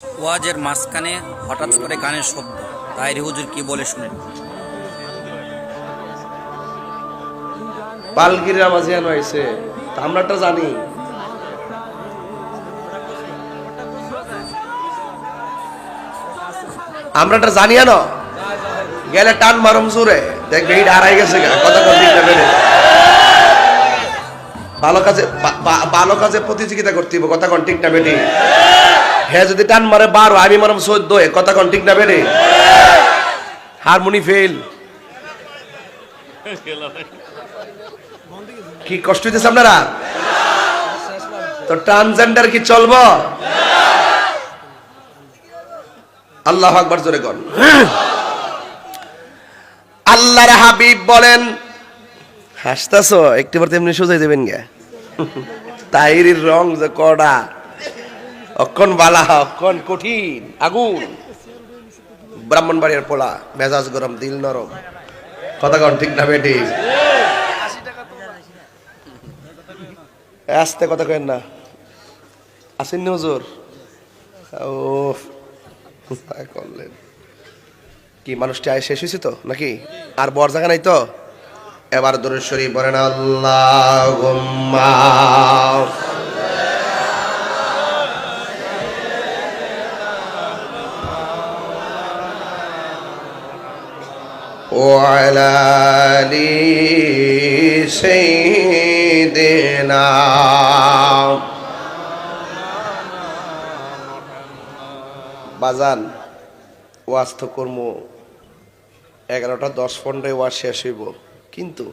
ওয়াজের মাঝখানে হঠাৎ করে গানের শব্দ, তাহিরি হুজুর কি বলে শুনেন। পালকির আওয়াজিয়ান হয়েছে, আমরাটা জানি। আমরাটা জানিয়া না গেলে টান মারম জোরে দেখবে এটা হারাই গেছে কথা ভালো কাজে প্রতিযোগিতা করতে হবে, কথা কন ঠিক না বেটি? হ্যাঁ, যদি টান মারে 12 আমি মারম 14, কথা কন ঠিক না বেটি? Harmony fail. কি কষ্ট হইতেছে আপনারা? তো ট্রান্সজেন্ডার কি চলবো? আল্লাহু আকবার জোরে কন। আল্লাহর হাবিব বলেন, হাসতাছো একটিবার তেমনি সোজাই দেবেন গে। তাহিরির রং যে কড়া, অক্ষণ বালা অক্ষণ কঠিন আগুন। ব্রাহ্মণবাড়িয়ার পোলা, মেজাজ গরম দিল নরম, কথা কন ঠিক না বেটি? আস্তে কথা কেন না, আসেন হুজুর? ও করলেন কি, মানুষটি আয় শেষ হয়েছে তো নাকি? আর বর জায়গা নাই তো? এবার দরুদ শরীফ বলেন, আল্লাহুম্মা ওয়া আলা আলি সাইয়্যিদিনা। বাজান ওয়াজ তো কর্ম 11টা 10-15 ওয়াজ শেষ হইব, কিন্তু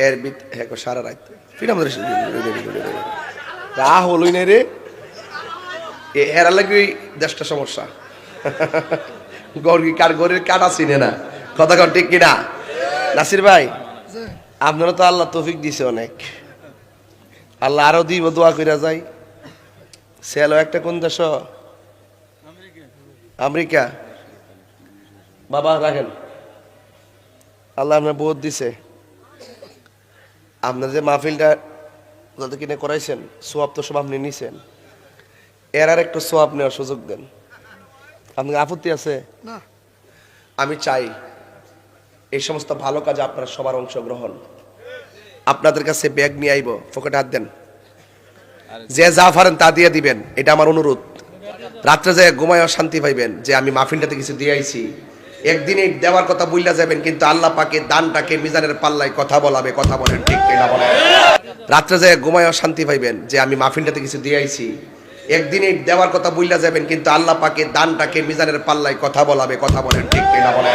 এর সারা রাত ফিরাম রাহ হলই নাই রে। এরা লাগবে দেশটা সমস্যা। গর্গি কার গরের কাটা চিনে না, কথা কন ঠিক কিনা? নাসির ভাই, আপনারা তো আল্লাহ তৌফিক দিছে অনেক, আল্লাহ আরো দিব, দোয়া কইরা যাই। সেলো একটা কোন দেশ? আমেরিকা। বাবা রাখেন, আল্লাহ আপনার বহুত দিছে। আপনার যে মাহফিলটা যত কিনে করাইছেন, সোয়াব তো সব আপনি নিছেন, এর আর একটু সোয়াব নেওয়ার সুযোগ দেন। আপনার আপত্তি আছে? না। আমি চাই এই সমস্ত ভালো কাজে আপনারা সবার অংশগ্রহণ। আপনাদের কাছে ব্যাগ নিয়ে আইব, পকেটে হাত দেন, যে যা পারেন তা দিয়ে দিবেন, এটা আমার অনুরোধ। রাত্রে যায় ঘুমায়ও শান্তি পাইবেন যে আমি মাহফিলটাতে কিছু দিয়ে আইছি। একদিনে দেওয়ার কথা বইলা যাবেন, কিন্তু আল্লাহ পাকে দানটাকে মিজানের পাল্লায় কথা বলাবে, কথা বলেন ঠিক কিনা বলেন? রাত্রে যায় ঘুমায়ও শান্তি পাইবেন যে আমি মাহফিলটাতে কিছু দিয়ে আইছি। একদিনে দেওয়ার কথা বইলা যাবেন, কিন্তু আল্লাহ পাকে দানটাকে মিজানের পাল্লায় কথা বলাবে, কথা বলেন ঠিক কিনা বলেন?